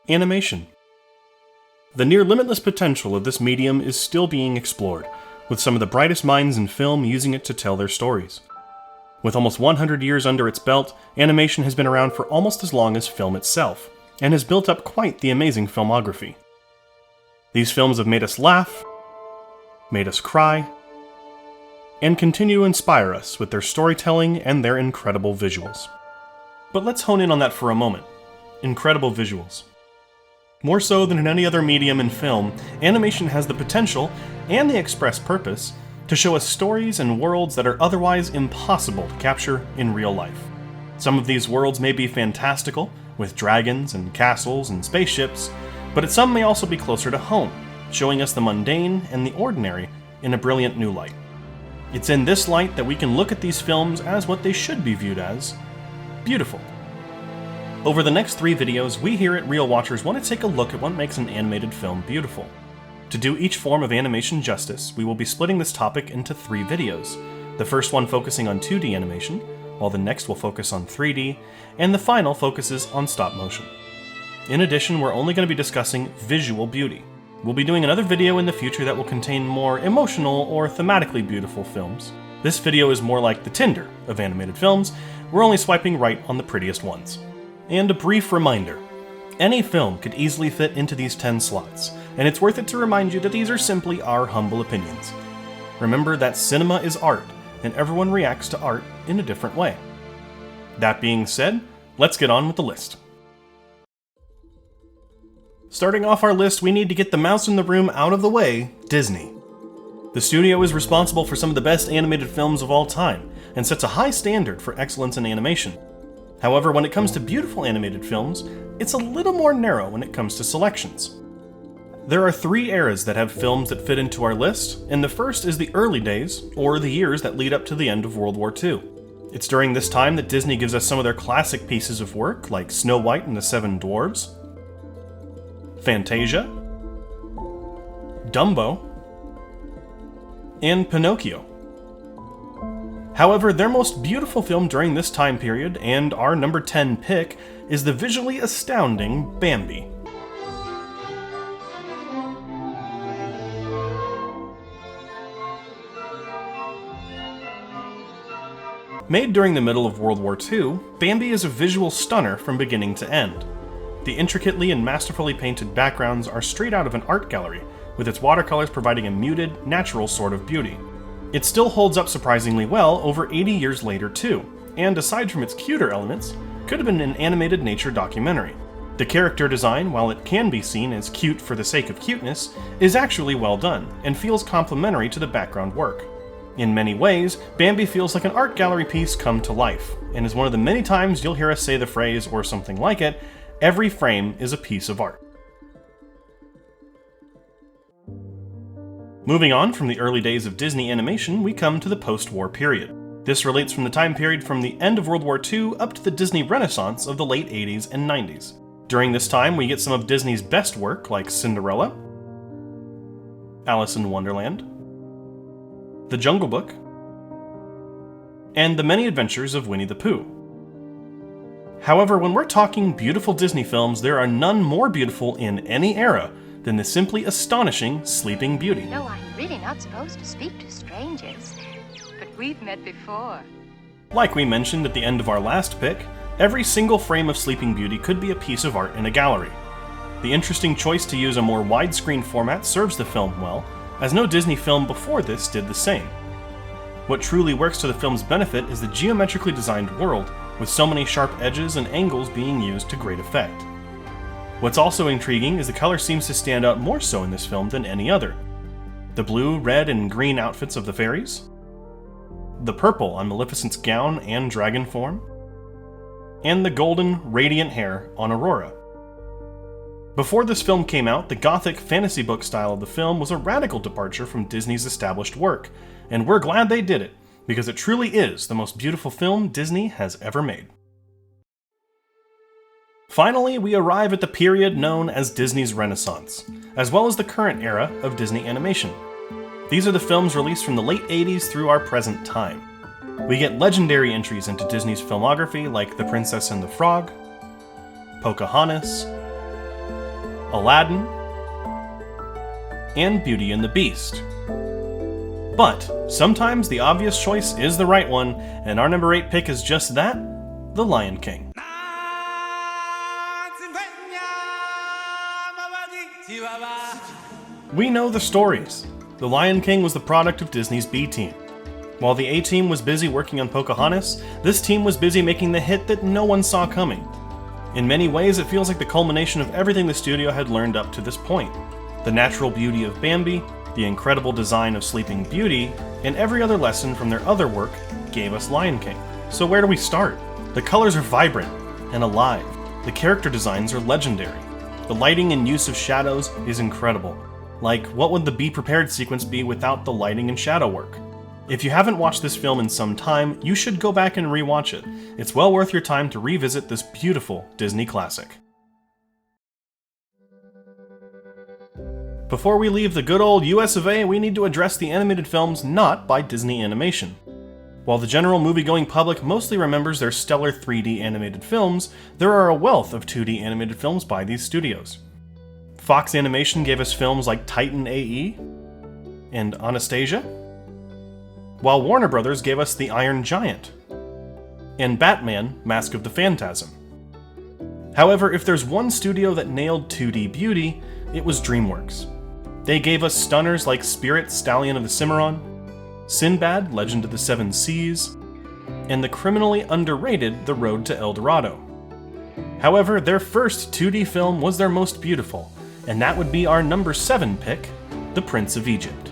Animation. The near limitless potential of this medium is still being explored, with some of the brightest minds in film using it to tell their stories. With almost 100 years under its belt, animation has been around for almost as long as film itself, and has built up quite the amazing filmography. These films have made us laugh, made us cry, and continue to inspire us with their storytelling and their incredible visuals. But let's hone in on that for a moment. Incredible visuals. More so than in any other medium in film, animation has the potential, and the express purpose, to show us stories and worlds that are otherwise impossible to capture in real life. Some of these worlds may be fantastical, with dragons and castles and spaceships, but some may also be closer to home, showing us the mundane and the ordinary in a brilliant new light. It's in this light that we can look at these films as what they should be viewed as: beautiful. Over the next 3 videos, we here at Real Watchers want to take a look at what makes an animated film beautiful. To do each form of animation justice, we will be splitting this topic into 3 videos. The first one focusing on 2D animation, while the next will focus on 3D, and the final focuses on stop motion. In addition, we're only going to be discussing visual beauty. We'll be doing another video in the future that will contain more emotional or thematically beautiful films. This video is more like the Tinder of animated films. We're only swiping right on the prettiest ones. And a brief reminder, any film could easily fit into these 10 slots, and it's worth it to remind you that these are simply our humble opinions. Remember that cinema is art, and everyone reacts to art in a different way. That being said, let's get on with the list. Starting off our list, we need to get the mouse in the room out of the way: Disney. The studio is responsible for some of the best animated films of all time, and sets a high standard for excellence in animation. However, when it comes to beautiful animated films, it's a little more narrow when it comes to selections. There are 3 eras that have films that fit into our list, and the first is the early days, or the years that lead up to the end of World War II. It's during this time that Disney gives us some of their classic pieces of work, like Snow White and the Seven Dwarfs, Fantasia, Dumbo, and Pinocchio. However, their most beautiful film during this time period, and our number 10 pick, is the visually astounding Bambi. Made during the middle of World War II, Bambi is a visual stunner from beginning to end. The intricately and masterfully painted backgrounds are straight out of an art gallery, with its watercolors providing a muted, natural sort of beauty. It still holds up surprisingly well over 80 years later too, and aside from its cuter elements, could have been an animated nature documentary. The character design, while it can be seen as cute for the sake of cuteness, is actually well done, and feels complementary to the background work. In many ways, Bambi feels like an art gallery piece come to life, and is one of the many times you'll hear us say the phrase, or something like it, "Every frame is a piece of art." Moving on from the early days of Disney animation, we come to the post-war period. This relates from the time period from the end of World War II up to the Disney Renaissance of the late 80s and 90s. During this time, we get some of Disney's best work like Cinderella, Alice in Wonderland, The Jungle Book, and The Many Adventures of Winnie the Pooh. However, when we're talking beautiful Disney films, there are none more beautiful in any era than the simply astonishing Sleeping Beauty. No, I'm really not supposed to speak to strangers, but we've met before. Like we mentioned at the end of our last pick, every single frame of Sleeping Beauty could be a piece of art in a gallery. The interesting choice to use a more widescreen format serves the film well, as no Disney film before this did the same. What truly works to the film's benefit is the geometrically designed world, with so many sharp edges and angles being used to great effect. What's also intriguing is the color seems to stand out more so in this film than any other. The blue, red, and green outfits of the fairies, the purple on Maleficent's gown and dragon form, and the golden, radiant hair on Aurora. Before this film came out, the gothic fantasy book style of the film was a radical departure from Disney's established work, and we're glad they did it, because it truly is the most beautiful film Disney has ever made. Finally, we arrive at the period known as Disney's Renaissance, as well as the current era of Disney animation. These are the films released from the late 80s through our present time. We get legendary entries into Disney's filmography like The Princess and the Frog, Pocahontas, Aladdin, and Beauty and the Beast. But sometimes the obvious choice is the right one, and our number 8 pick is just that, The Lion King. We know the stories. The Lion King was the product of Disney's B team. While the A team was busy working on Pocahontas, this team was busy making the hit that no one saw coming. In many ways, it feels like the culmination of everything the studio had learned up to this point. The natural beauty of Bambi, the incredible design of Sleeping Beauty, and every other lesson from their other work gave us Lion King. So where do we start? The colors are vibrant and alive. The character designs are legendary. The lighting and use of shadows is incredible. Like, what would the Be Prepared sequence be without the lighting and shadow work? If you haven't watched this film in some time, you should go back and rewatch it. It's well worth your time to revisit this beautiful Disney classic. Before we leave the good old US of A, we need to address the animated films not by Disney Animation. While the general movie-going public mostly remembers their stellar 3D animated films, there are a wealth of 2D animated films by these studios. Fox Animation gave us films like Titan AE and Anastasia, while Warner Brothers gave us The Iron Giant and Batman: Mask of the Phantasm. However, if there's one studio that nailed 2D beauty, it was DreamWorks. They gave us stunners like Spirit, Stallion of the Cimarron, Sinbad, Legend of the Seven Seas, and the criminally underrated The Road to El Dorado. However, their first 2D film was their most beautiful, and that would be our number 7 pick, The Prince of Egypt.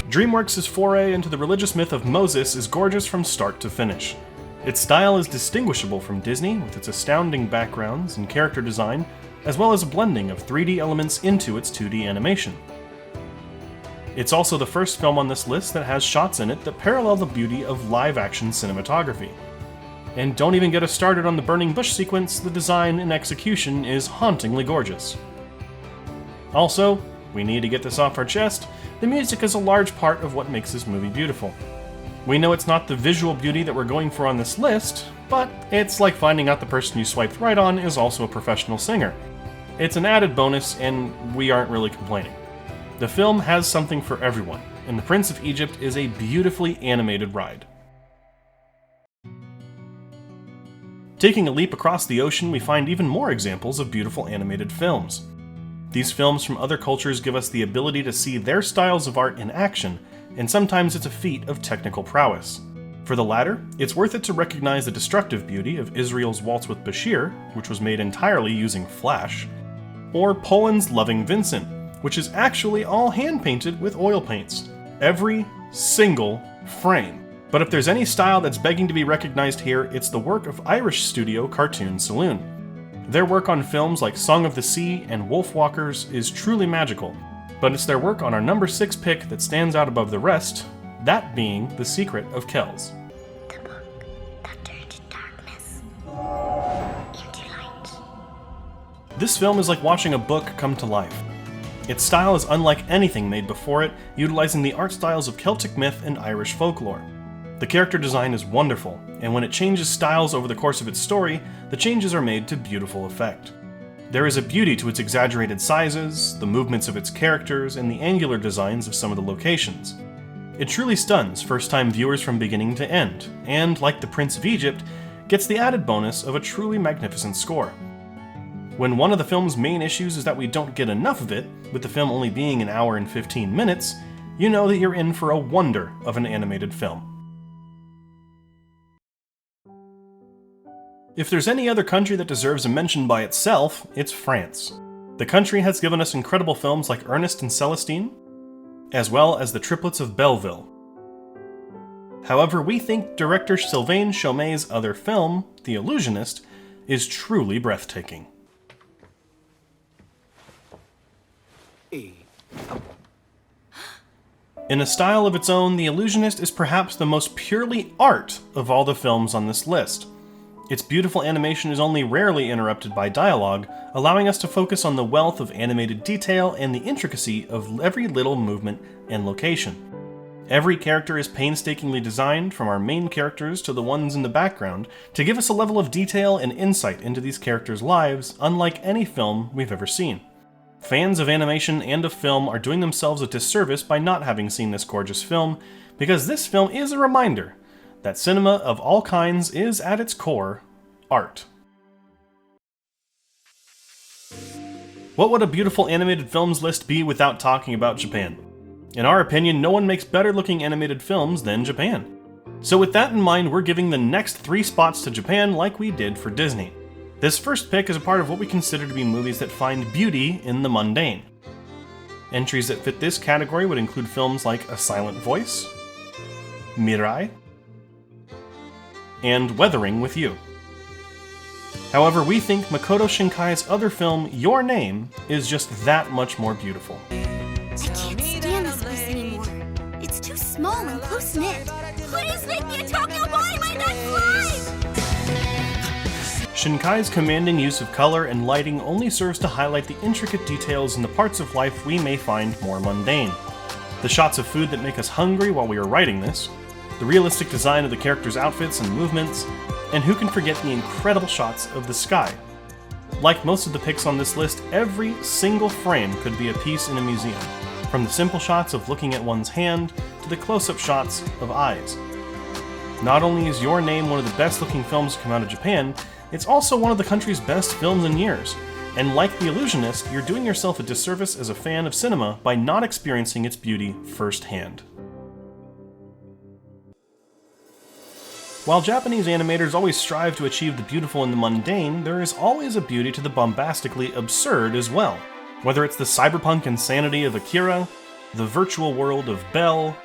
DreamWorks' foray into the religious myth of Moses is gorgeous from start to finish. Its style is distinguishable from Disney, with its astounding backgrounds and character design, as well as a blending of 3D elements into its 2D animation. It's also the first film on this list that has shots in it that parallel the beauty of live-action cinematography. And don't even get us started on the burning bush sequence, the design and execution is hauntingly gorgeous. Also, we need to get this off our chest, the music is a large part of what makes this movie beautiful. We know it's not the visual beauty that we're going for on this list, but it's like finding out the person you swiped right on is also a professional singer. It's an added bonus, and we aren't really complaining. The film has something for everyone, and The Prince of Egypt is a beautifully animated ride. Taking a leap across the ocean, we find even more examples of beautiful animated films. These films from other cultures give us the ability to see their styles of art in action, and sometimes it's a feat of technical prowess. For the latter, it's worth it to recognize the destructive beauty of Israel's Waltz with Bashir, which was made entirely using Flash, or Poland's Loving Vincent, which is actually all hand-painted with oil paints. Every single frame. But if there's any style that's begging to be recognized here, it's the work of Irish studio Cartoon Saloon. Their work on films like Song of the Sea and Wolfwalkers is truly magical, but it's their work on our number 6 pick that stands out above the rest, that being The Secret of Kells. The book that turned darkness into light. This film is like watching a book come to life. Its style is unlike anything made before it, utilizing the art styles of Celtic myth and Irish folklore. The character design is wonderful, and when it changes styles over the course of its story, the changes are made to beautiful effect. There is a beauty to its exaggerated sizes, the movements of its characters, and the angular designs of some of the locations. It truly stuns first-time viewers from beginning to end, and, like The Prince of Egypt, gets the added bonus of a truly magnificent score. When one of the film's main issues is that we don't get enough of it, with the film only being an hour and 15 minutes, you know that you're in for a wonder of an animated film. If there's any other country that deserves a mention by itself, it's France. The country has given us incredible films like Ernest and Celestine, as well as The Triplets of Belleville. However, we think director Sylvain Chomet's other film, The Illusionist, is truly breathtaking. In a style of its own, The Illusionist is perhaps the most purely art of all the films on this list. Its beautiful animation is only rarely interrupted by dialogue, allowing us to focus on the wealth of animated detail and the intricacy of every little movement and location. Every character is painstakingly designed, from our main characters to the ones in the background, to give us a level of detail and insight into these characters' lives unlike any film we've ever seen. Fans of animation and of film are doing themselves a disservice by not having seen this gorgeous film, because this film is a reminder that cinema of all kinds is, at its core, art. What would a beautiful animated films list be without talking about Japan? In our opinion, no one makes better looking animated films than Japan. So with that in mind, we're giving the next 3 spots to Japan like we did for Disney. This first pick is a part of what we consider to be movies that find beauty in the mundane. Entries that fit this category would include films like A Silent Voice, Mirai, and Weathering with You. However, we think Makoto Shinkai's other film, Your Name, is just that much more beautiful. I can't stand this place anymore. It's too small and close-knit. Please make me a Tokyo boy in my next life! Shinkai's commanding use of color and lighting only serves to highlight the intricate details in the parts of life we may find more mundane. The shots of food that make us hungry while we are writing this, the realistic design of the characters' outfits and movements, and who can forget the incredible shots of the sky. Like most of the picks on this list, every single frame could be a piece in a museum, from the simple shots of looking at one's hand to the close-up shots of eyes. Not only is Your Name one of the best-looking films to come out of Japan, it's also one of the country's best films in years, and like The Illusionist, you're doing yourself a disservice as a fan of cinema by not experiencing its beauty firsthand. While Japanese animators always strive to achieve the beautiful in the mundane, there is always a beauty to the bombastically absurd as well. Whether it's the cyberpunk insanity of Akira, the virtual world of Belle,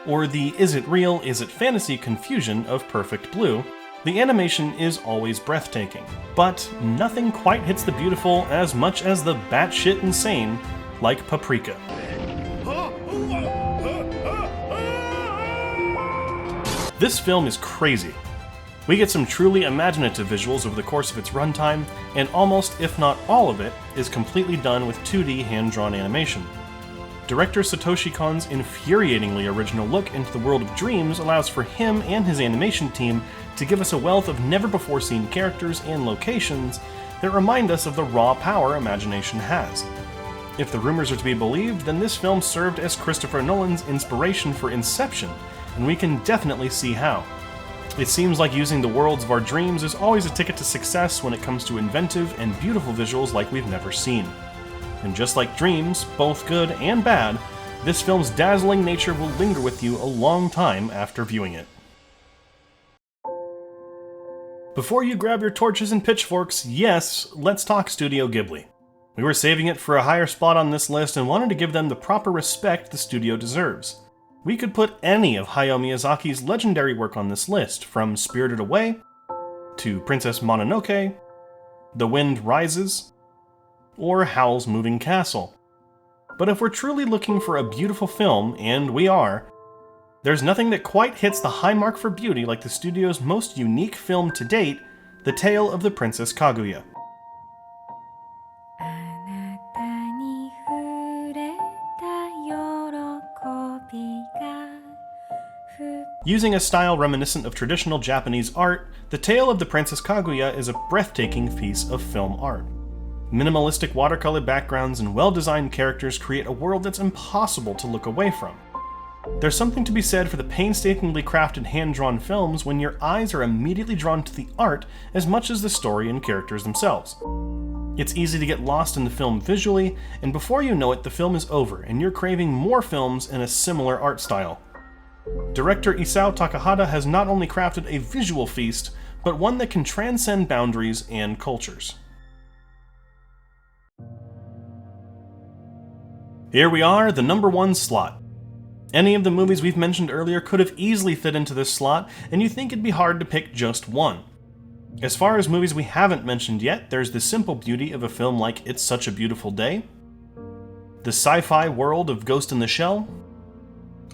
or the is it real, is it fantasy confusion of Perfect Blue, the animation is always breathtaking. But nothing quite hits the beautiful as much as the batshit insane like Paprika. This film is crazy. We get some truly imaginative visuals over the course of its runtime, and almost, if not all of it, is completely done with 2D hand-drawn animation. Director Satoshi Kon's infuriatingly original look into the world of dreams allows for him and his animation team to give us a wealth of never-before-seen characters and locations that remind us of the raw power imagination has. If the rumors are to be believed, then this film served as Christopher Nolan's inspiration for Inception, and we can definitely see how. It seems like using the worlds of our dreams is always a ticket to success when it comes to inventive and beautiful visuals like we've never seen. And just like dreams, both good and bad, this film's dazzling nature will linger with you a long time after viewing it. Before you grab your torches and pitchforks, yes, let's talk Studio Ghibli. We were saving it for a higher spot on this list and wanted to give them the proper respect the studio deserves. We could put any of Hayao Miyazaki's legendary work on this list, from Spirited Away, to Princess Mononoke, The Wind Rises, or Howl's Moving Castle. But if we're truly looking for a beautiful film, and we are, there's nothing that quite hits the high mark for beauty like the studio's most unique film to date, The Tale of the Princess Kaguya. Using a style reminiscent of traditional Japanese art, The Tale of the Princess Kaguya is a breathtaking piece of film art. Minimalistic watercolor backgrounds and well-designed characters create a world that's impossible to look away from. There's something to be said for the painstakingly crafted hand-drawn films when your eyes are immediately drawn to the art as much as the story and characters themselves. It's easy to get lost in the film visually, and before you know it, the film is over, and you're craving more films in a similar art style. Director Isao Takahata has not only crafted a visual feast, but one that can transcend boundaries and cultures. Here we are, the number 1 slot. Any of the movies we've mentioned earlier could have easily fit into this slot, and you think it'd be hard to pick just one. As far as movies we haven't mentioned yet, there's the simple beauty of a film like It's Such a Beautiful Day, the sci-fi world of Ghost in the Shell,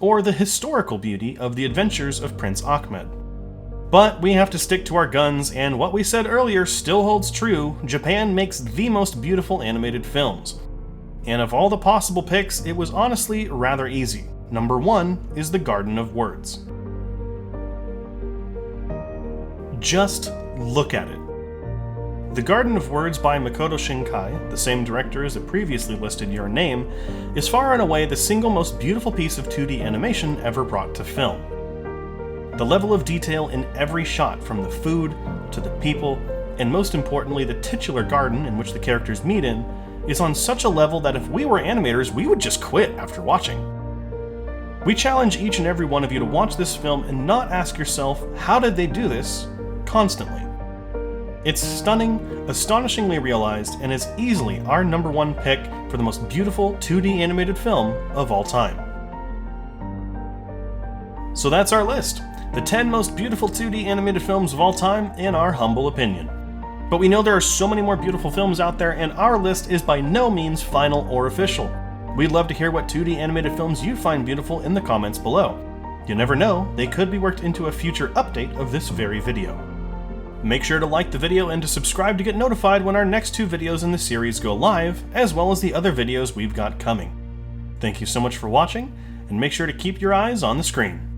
or the historical beauty of The Adventures of Prince Ahmed. But we have to stick to our guns, and what we said earlier still holds true: Japan makes the most beautiful animated films. And of all the possible picks, it was honestly rather easy. Number 1 is The Garden of Words. Just look at it. The Garden of Words by Makoto Shinkai, the same director as the previously listed Your Name, is far and away the single most beautiful piece of 2D animation ever brought to film. The level of detail in every shot, from the food to the people, and most importantly the titular garden in which the characters meet in, is on such a level that if we were animators, we would just quit after watching. We challenge each and every one of you to watch this film and not ask yourself, how did they do this, constantly. It's stunning, astonishingly realized, and is easily our number 1 pick for the most beautiful 2D animated film of all time. So that's our list, the 10 most beautiful 2D animated films of all time in our humble opinion. But we know there are so many more beautiful films out there, and our list is by no means final or official. We'd love to hear what 2D animated films you find beautiful in the comments below. You never know, they could be worked into a future update of this very video. Make sure to like the video and to subscribe to get notified when our next 2 videos in the series go live, as well as the other videos we've got coming. Thank you so much for watching, and make sure to keep your eyes on the screen.